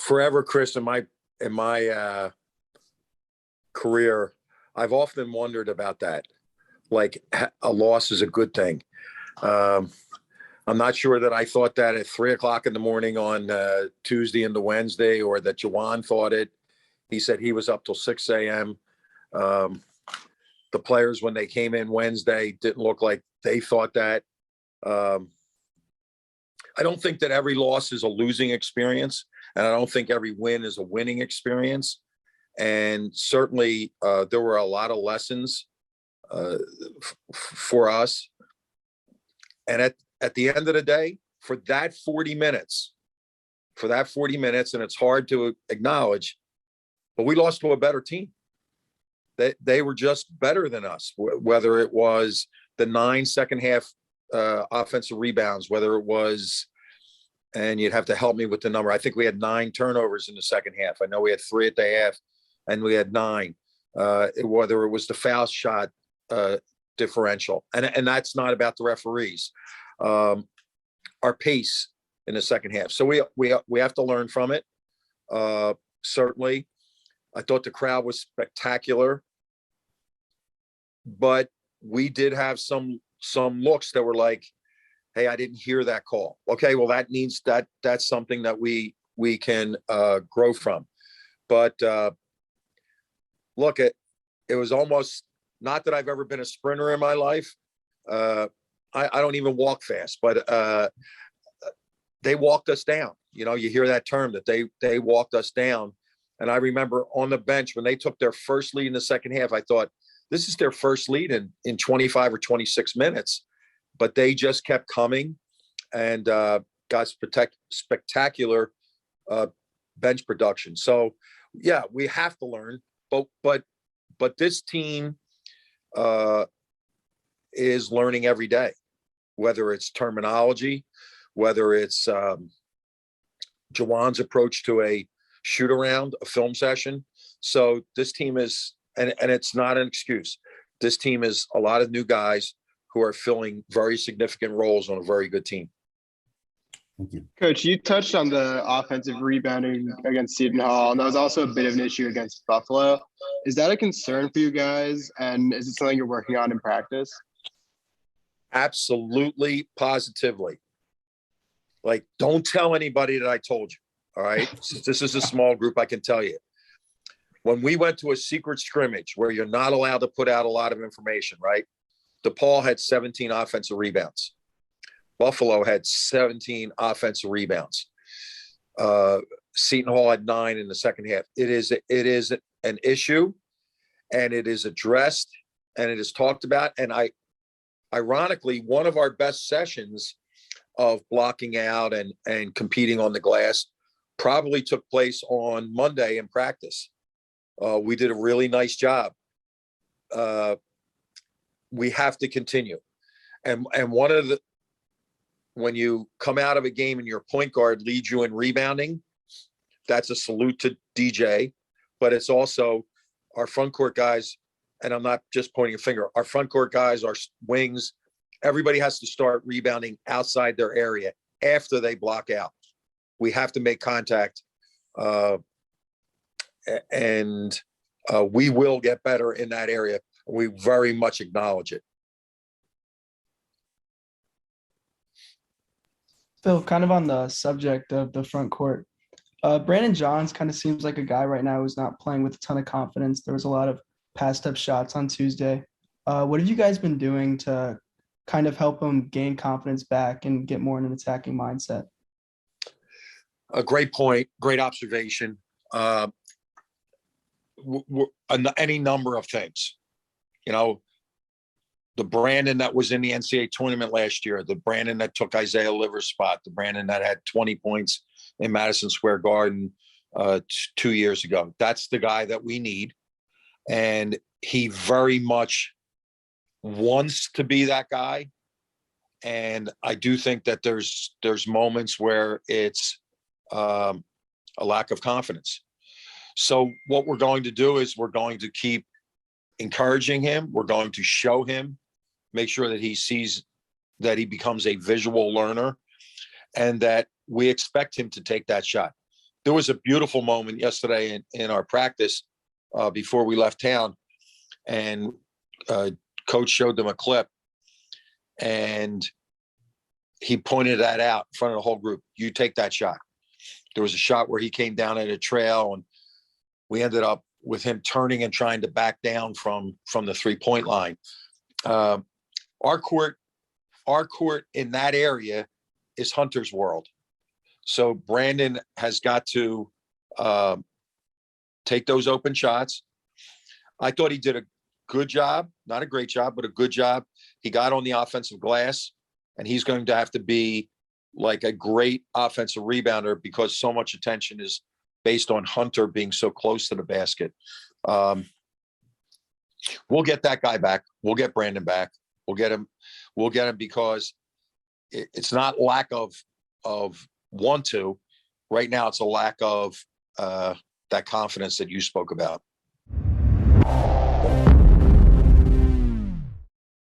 forever, Chris, in my career, I've often wondered about that. Like a loss is a good thing. I'm not sure that I thought that at 3:00 in the morning on Tuesday into Wednesday, or that Jawan thought it. He said he was up till 6 a.m. The players, when they came in Wednesday, didn't look like they thought that. I don't think that every loss is a losing experience, and I don't think every win is a winning experience. And certainly there were a lot of lessons for us. And at the end of the day, for that 40 minutes, and it's hard to acknowledge, but we lost to a better team. They were just better than us, whether it was the 9 second half offensive rebounds, whether it was, and you'd have to help me with the number. I think we had 9 turnovers in the second half. I know we had 3 at the half, and we had 9. Whether it was the foul shot differential, and that's not about the referees. Our pace in the second half. So we have to learn from it. Certainly, I thought the crowd was spectacular, but we did have some looks that were like, "Hey, I didn't hear that call." Okay, well, that means that's something that we can grow from. But look, it was almost, not that I've ever been a sprinter in my life. I don't even walk fast, but they walked us down. You know, you hear that term, that they walked us down. And I remember on the bench when they took their first lead in the second half, I thought, this is their first lead in 25 or 26 minutes. But they just kept coming and got spectacular bench production. So, yeah, we have to learn. But this team is learning every day, whether it's terminology, whether it's Jawan's approach to a shoot around, a film session. So this team is, and it's not an excuse. This team is a lot of new guys who are filling very significant roles on a very good team. Thank you. Coach, you touched on the offensive rebounding against Seton Hall, and that was also a bit of an issue against Buffalo. Is that a concern for you guys, and is it something you're working on in practice? Absolutely, positively. Like, don't tell anybody that I told you, all right? Since this is a small group, I can tell you. When we went to a secret scrimmage where you're not allowed to put out a lot of information, right? DePaul had 17 offensive rebounds. Buffalo had 17 offensive rebounds. Seton Hall had 9 in the second half. It is an issue, and it is addressed, and it is talked about. And ironically, one of our best sessions of blocking out and competing on the glass probably took place on Monday in practice. We did a really nice job. We have to continue. And one of the, when you come out of a game and your point guard leads you in rebounding, that's a salute to DJ, but it's also our front court guys. And I'm not just pointing a finger, our front court guys, our wings, everybody has to start rebounding outside their area after they block out. We have to make contact, and we will get better in that area. We very much acknowledge it. Phil, kind of on the subject of the front court, Brandon Johns kind of seems like a guy right now who's not playing with a ton of confidence. There was a lot of passed up shots on Tuesday. What have you guys been doing to kind of help him gain confidence back and get more in an attacking mindset? A great point, great observation. Any number of things, you know, the Brandon that was in the NCAA tournament last year, the Brandon that took Isaiah Liver's spot, the Brandon that had 20 points in Madison Square Garden 2 years ago. That's the guy that we need. And he very much wants to be that guy. And I do think that there's moments where it's a lack of confidence. So what we're going to do is we're going to keep encouraging him. We're going to show him, make sure that he sees that he becomes a visual learner, and that we expect him to take that shot. there was a beautiful moment yesterday in our practice before we left town, and coach showed them a clip, and he pointed that out in front of the whole group. You take that shot. There was a shot where he came down at a trail, and we ended up with him turning and trying to back down from the 3-point line. Our court in that area is Hunter's world. So Brandon has got to take those open shots. I thought he did a good job, not a great job, but a good job. He got on the offensive glass, and he's going to have to be like a great offensive rebounder because so much attention is based on Hunter being so close to the basket. We'll get that guy back. We'll get Brandon back. We'll get him because it's not lack of want to. Right now, it's a lack of that confidence that you spoke about.